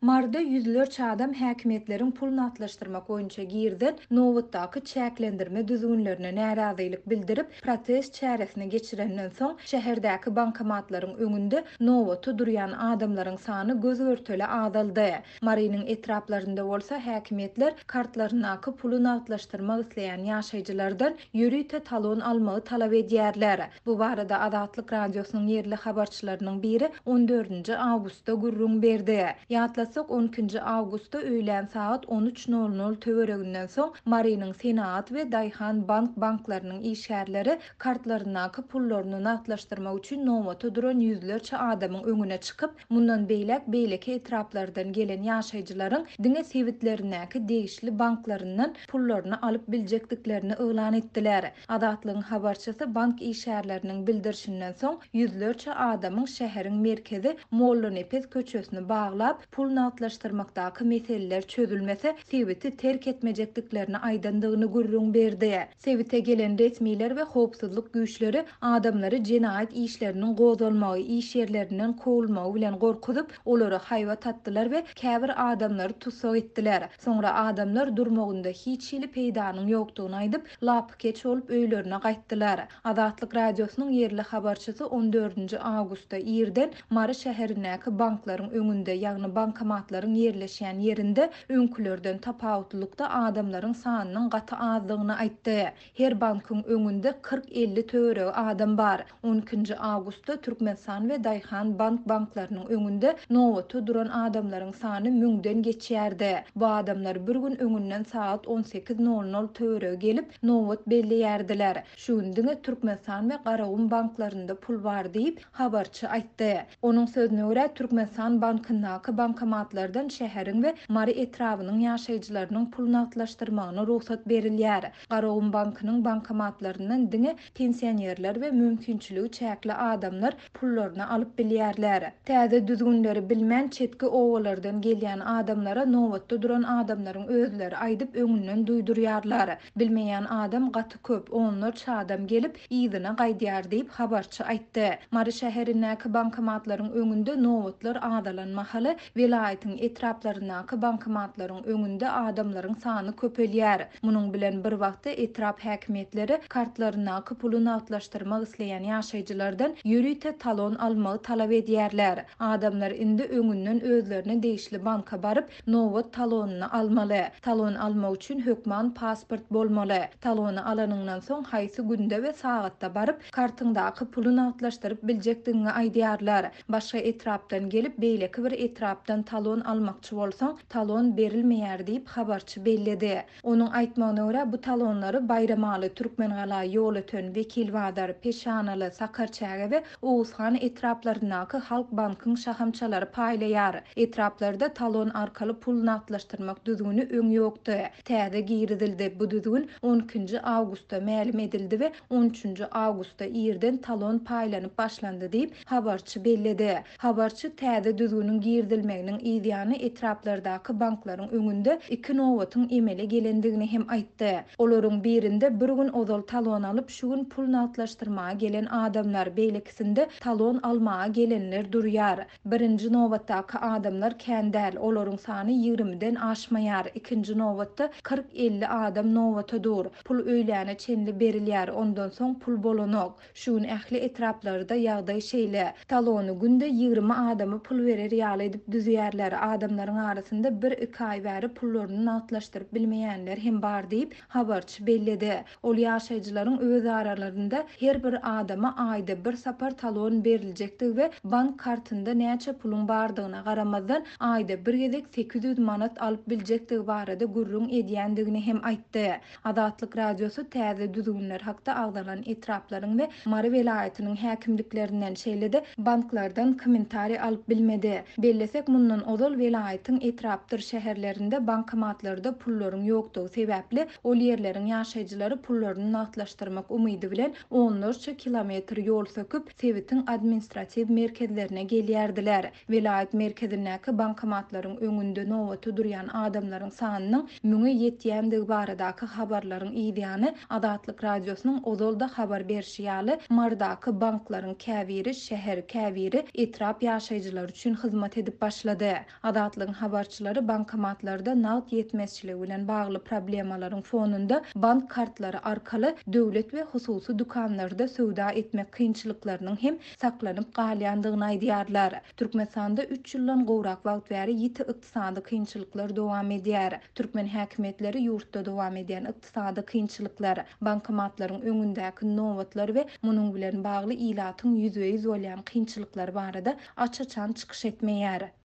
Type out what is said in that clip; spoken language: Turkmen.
Marda yüzlerce adam häkimetlerin pulunu atlaştırmak boýunça girden Nowatdaky çäklendirme düzgünlerine närazylyk bildirip protest çäresine geçirenden soň şäherdäki bankomatlaryň öňünde Nowatda durýan adamlaryň sany göz örtele azaldy. Marynyň etraplarynda bolsa häkimetler kartlarynaky pulunu atlaştırmak isleýän ýaşaýjylardan ýürüýte talon almagy talap edýärler. Bu barada Azatlyk radiosynyň ýerli habarçylarynyň biri 14 awgustda gurrun berdi. Ýatlasak 12 awgustda öýlen saat 13:00 töwereginden soň Marynyň Senat we Daýhan banklarynyň işgärleri kartlarynaky pullaryny naklaşdyrmak üçin Nowatda duran yüzlerçe adamyň öňüne çykyp, mundan beýleki etraplardan gelen ýaşaýjylaryň diňe sebitlerindäki degişli banklaryndan pullaryny alyp biljekdiklerini elan etdiler. Azatlygyň habarçysy bank işgärleriniň bildirişinden soň yüzlerçe adamyň şäheriň merkezi Mollonepes köçesini baglap pul natlaşdyrmakdaky meseleler çözülmese sebiti terk etmejekdiklerini aýdandygyny gurrun berdi. Sebite gelen resmiler we howpsuzlyk güýçleri adamlary jenaýat işleriniň gozalmagy, iş ýerlerinden kowulmagy bilen gorkuzyp, olary haýwat atdylar we käbir adamlary tutsak etdiler. Soňra adamlar durmagynda hiç şili peýdanyň ýokdugyny aýdyp, lapkeç bolup öýlerine gaýtdylar. Azatlyk radiosynyň ýerli habarçysy 14 awgustda ýerden Mary şäherindäki banklaryň öňünde, ýagny bankomatlaryň ýerleşýän ýerinde öňkülerden tapawutlukda adamlaryň sanynyň gaty azdygyny aýtdy. Her bankyň öňünde 40-50 töwereg adam bar. 12 awgustda Türkmenistan we Daýhan banklarynyň öňünde Nowatda duran adamlaryň sany 1000den geçýärdi. Bu adamlar bir gün öňünden saat 18:00 töwerege gelip Nowat belleýärdiler. Şuňdyňe Türkmenistan we Garagum banklaryny pul bar diýip habarçy aýtdy. Onuň sözüne görä Türkmenistan bankynaky bankomatlardan şäheriň we Mary etrawynyň ýaşaýjylarynyň pulunu atlaşdyrmagyna ruhsat berilýär. Garagum bankynyň bankomatlaryndan diňe pensionerler we mümkinçiligi çäkli adamlar pullaryny alyp bilýärler. Täze düzgünleri bilmän çetki owalardan gelýän adamlara Nowatda duran adamlaryň özleri aýdyp öňünden duýdurýarlar. Bilmeýän adam gaty köp, onlarça adam gelip ýygyna gaýdýar diýip habarçy aýtdy. Mary şäherindäki bankomatlaryň öňünde Nowatlar adalanmahaly welaýatyň etraplaryndaky bankomatlaryň öňünde adamlaryň sany köpelýär. Munyň bilen bir wagtda etrap häkimetleri kartlarynaky pulunu atlaşdyrmak isleýän ýaşaýjylardan ýürüýte talon almagy talap edýärler. Adamlar indi öňünden özlerine degişli banka baryp Nowat talonuny almaly. Talon almak üçin hökman pasport bolmaly. Talony alanyňdan soň haýsy günde we sagatda baryp kartyňdaky pulunu atlaşdyryp biljekdigini aýdýarlar. Başga etrapdan gelip beýleki bir etrapdan talon almakçy bolsaň, talon berilmeýär diýip habarçy belledi. Onuň aýtmagyna görä bu talonlary Bayramaly, Türkmengaly ýol öten Wekil Badar, Peşanaly, Sakarçaga we Oğuzhan etraplaryndaky Halk bankyň şahamçalary paýlaýar. Etraplarda talon arkaly pul atlaşdyrmak düzgüni öň ýokdy. Täze giridildi. Bu düzgün 12 awgustda mälim edildi we 13 awgustda ýerden talon paýlanyp başlandy diýip habarçy belledi. Habarçy täze düzgünün girdilmeginiň ýa etraplardaky banklaryň öňünde 2 Nowatyň emele gelendigini hem aýtdy. Olaryň birinde bir gün ozal talon alyp şu gün pul atlaşdyrmaga gelen adamlar, beýlekisinde talon almaga gelenler durýar. Birinji Nowatdaky adamlar kändäl, olaryň sany 20den aşmaýar. Ikinji Nowatda 40-50 adam Nowata dur. Pul öýläne çenli berilýär, ondan soň pul bolanok. Şuň ähli etraplarda ýagdaý şeýle. Talony günde 20 adamy pul berer ýaly edip düzýärler. Adamlaryň arasynda 1-2 aý bäri pullaryny atlaşdyryp bilmeýänler hem bar diýip habarçy belledi. Ol ýaşaýjylaryň öz aralarynda her bir adama aýda bir sapar talon beriljekdi we bank kartynda näçe pulun bardygyna garamazdan aýda bir gezek 800 manat alyp biljekdi barada gurrun edýändigini hem aýtdy. Azatlyk radiosy täze düzgünler hakda agdalan etraplaryň we Mary welaýatynyň häkimliklerinden şeýledi banklardan kommentari alyp bilmedi. Bellesek mundan ozal welaýatyň etrapdyr şäherlerinde bankomatlarda pullaryň ýokdugy sebäpli ol ýerleriň ýaşaýjylary pullaryny atlaşdyrmak umydy bilen onlarça kilometr ýol söküp sebitiň administrativ merkezlerine gelýärdiler. Welaýat merkezindäki bankomatlaryň öňünde Nowata durýan adamlaryň sanynyň müňe ýetýändigi baradaky habarlaryň ýa Azatlyk radiosynyň ozalda habar berişi ýaly Mardaky banklaryň käbiri, şäher käbiri etrap ýaşaýjylar üçin hyzmat edip başlady. bildirdi. Adatlygyň habarçylary bankomatlarda nagd ýetmezçiligi bilen bagly problemalaryň fonunda bank kartlary arkaly döwlet we hususy dukanlarda söwda etmek kynçylyklarynyň hem saklanyp galýandygyny aýdýarlar. Türkmenistanda 3 ýyldan gowrak wagt bäri ýiti ykdysady kynçylyklar dowam edýär. Türkmen häkimetleri ýurtda dowam edýän ykdysady kynçylyklar, bankomatlaryň öňündäki nowatlar we munyň bilen bagly ilatyň ýüzüňiz bolýan kynçylyklar barada açaçan çykyş etmeýär.